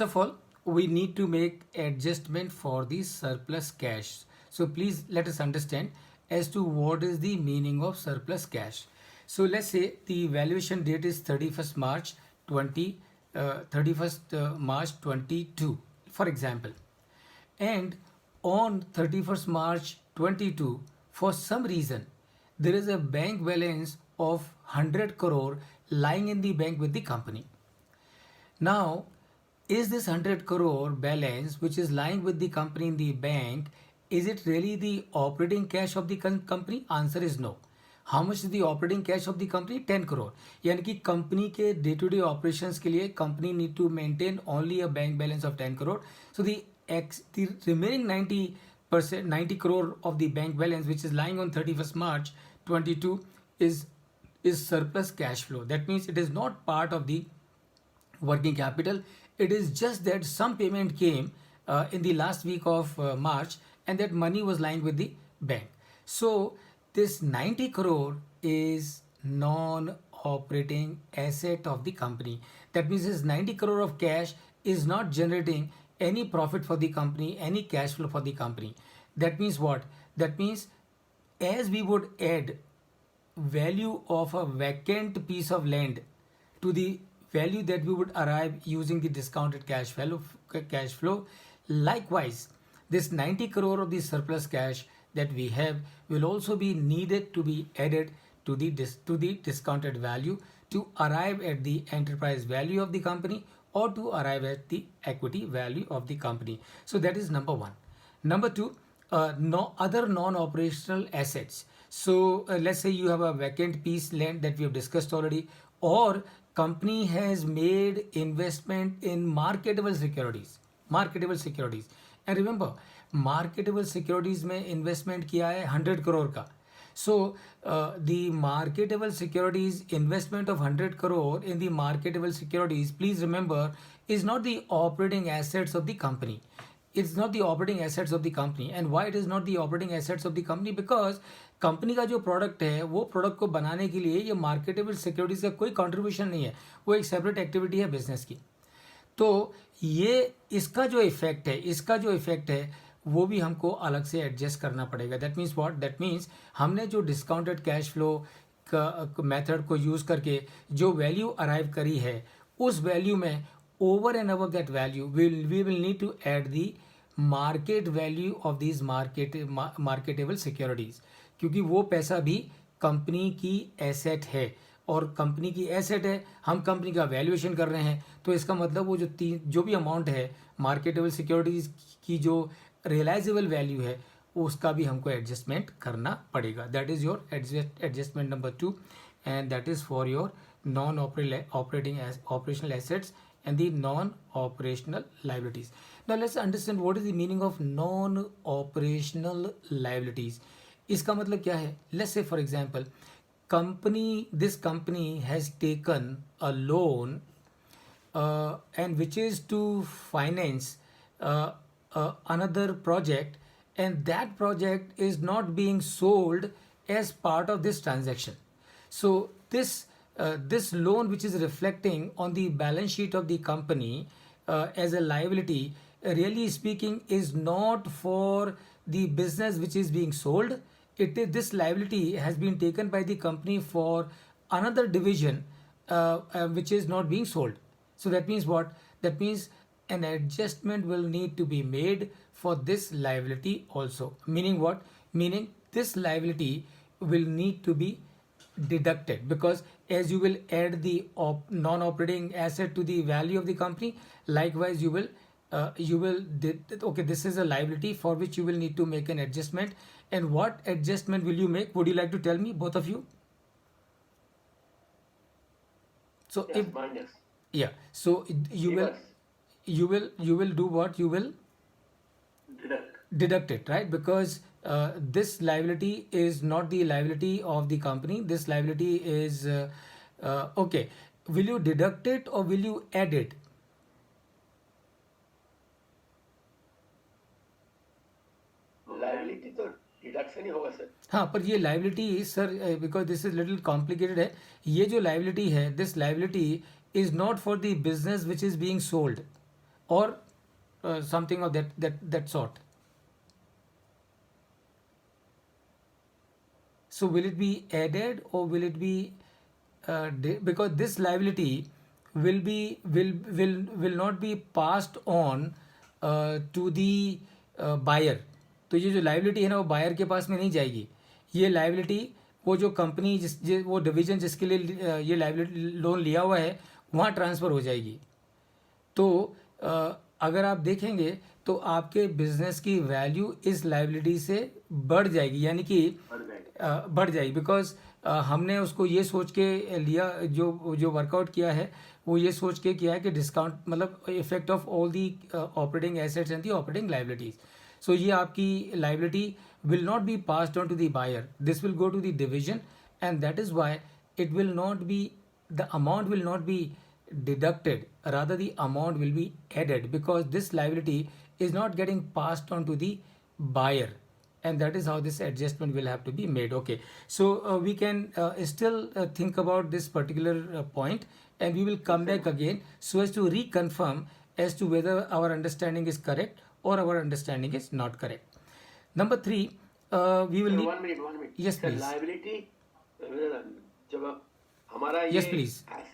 First of all, we need to make adjustment for the surplus cash. So please let us understand as to what is the meaning of surplus cash. So let's say the valuation date is 31st March 31st March 22, for example. And on 31st March 22, for some reason, there is a bank balance of 100 crore lying in the bank with the company. Now, is this 100 crore balance which is lying with the company in the bank, is it really the operating cash of the company? Answer is no. How much is the operating cash of the company? 10 crore. यानी कि company के day to day operations के लिए company need to maintain only a bank balance of 10 crore. So the remaining 90 crore of the bank balance which is lying on 31st March 22 is surplus cash flow. That means it is not part of the working capital. It is just that some payment came in the last week of March, and that money was lying with the bank. So this 90 crore is non-operating asset of the company. That means this 90 crore of cash is not generating any profit for the company, any cash flow for the company. That means what? That means as we would add value of a vacant piece of land to the value that we would arrive using the discounted cash flow. Likewise, this 90 crore of the surplus cash that we have will also be needed to be added to the discounted value to arrive at the enterprise value of the company or to arrive at the equity value of the company. So that is number one. Number two, no other non-operational assets. So let's say you have a vacant piece land that we have discussed already, or company has made investment in marketable securities. And remember, marketable securities में investment किया है 100 crore का. So the marketable securities investment of 100 crore in the marketable securities, please remember, is not the operating assets of the company. It's not the operating assets of the company. And why it is not the operating assets of the company? Because company का जो product है वो product को बनाने के लिए ये marketable securities का कोई कंट्रीब्यूशन नहीं है, वो एक सेपरेट एक्टिविटी है बिजनेस की. तो ये इसका जो इफेक्ट है वो भी हमको अलग से एडजस्ट करना पड़ेगा. That means what? That means हमने जो डिस्काउंटेड कैश फ्लो का मेथड को यूज़ करके जो वैल्यू अराइव करी है, उस वैल्यू में over and above that value we will need to add the market value of these marketable securities, क्योंकि वो पैसा भी कंपनी की एसेट है और कंपनी की एसेट है, हम कंपनी का वैल्यूएशन कर रहे हैं, तो इसका मतलब वो जो भी अमाउंट है मार्केटेबल सिक्योरिटीज़ की जो रियलाइजेबल वैल्यू है उसका भी हमको एडजस्टमेंट करना पड़ेगा. That is your adjustment number 2 and that is for your non operational assets and the non-operational liabilities. Now let's understand what is the meaning of non-operational liabilities. इसका मतलब क्या है? Let's say for example, this company has taken a loan and which is to finance another project, and that project is not being sold as part of this transaction. So this loan which is reflecting on the balance sheet of the company as a liability, really speaking, is not for the business which is being sold. This liability has been taken by the company for another division which is not being sold. So that means what? That means an adjustment will need to be made for this liability also. Meaning what? Meaning this liability will need to be deducted, because as you will add the non-operating asset to the value of the company, likewise you will okay, this is a liability for which you will need to make an adjustment. And what adjustment will you make? Would you like to tell me, both of you? So Yes, mine is. yeah, so you will do what? You will deduct it, right? Because this liability is not the liability of the company. This liability is okay. Will you deduct it or will you add it? Liability तो deduction ही होगा sir. हाँ, पर ये liability sir, because this is little complicated है. ये जो liability है, this liability is not for the business which is being sold, or something of that sort. So will it be added or will it be because this liability will not be passed on to the buyer. तो ये जो liability है ना वो buyer के पास में नहीं जाएगी. ये लाइबिलिटी वो जो कंपनी वो डिवीजन जिसके लिए ये लाइबिलिटी लोन लिया हुआ है वहाँ ट्रांसफ़र हो जाएगी. तो अगर आप देखेंगे तो आपके बिजनेस की वैल्यू इस लाइबिलिटी से बढ़ जाएगी, यानी कि बढ़ जाएगी. बिकॉज हमने उसको ये सोच के लिया, जो वर्कआउट किया है वो ये सोच के किया है कि डिस्काउंट मतलब effect of all the operating assets and the operating liabilities. So ये आपकी liability will not be passed on to the buyer. This will go to the division, and that is why it will not be, the amount will not be deducted, rather the amount will be added, because this liability is not getting passed on to the buyer, and that is how this adjustment will have to be made. Okay, so we can still think about this particular point, and we will come back again so as to reconfirm as to whether our understanding is correct or our understanding is not correct. Number 3, we will Sir, need. 1 minute. Yes, Sir, please. liability जब हमारा Yes, ये please. asset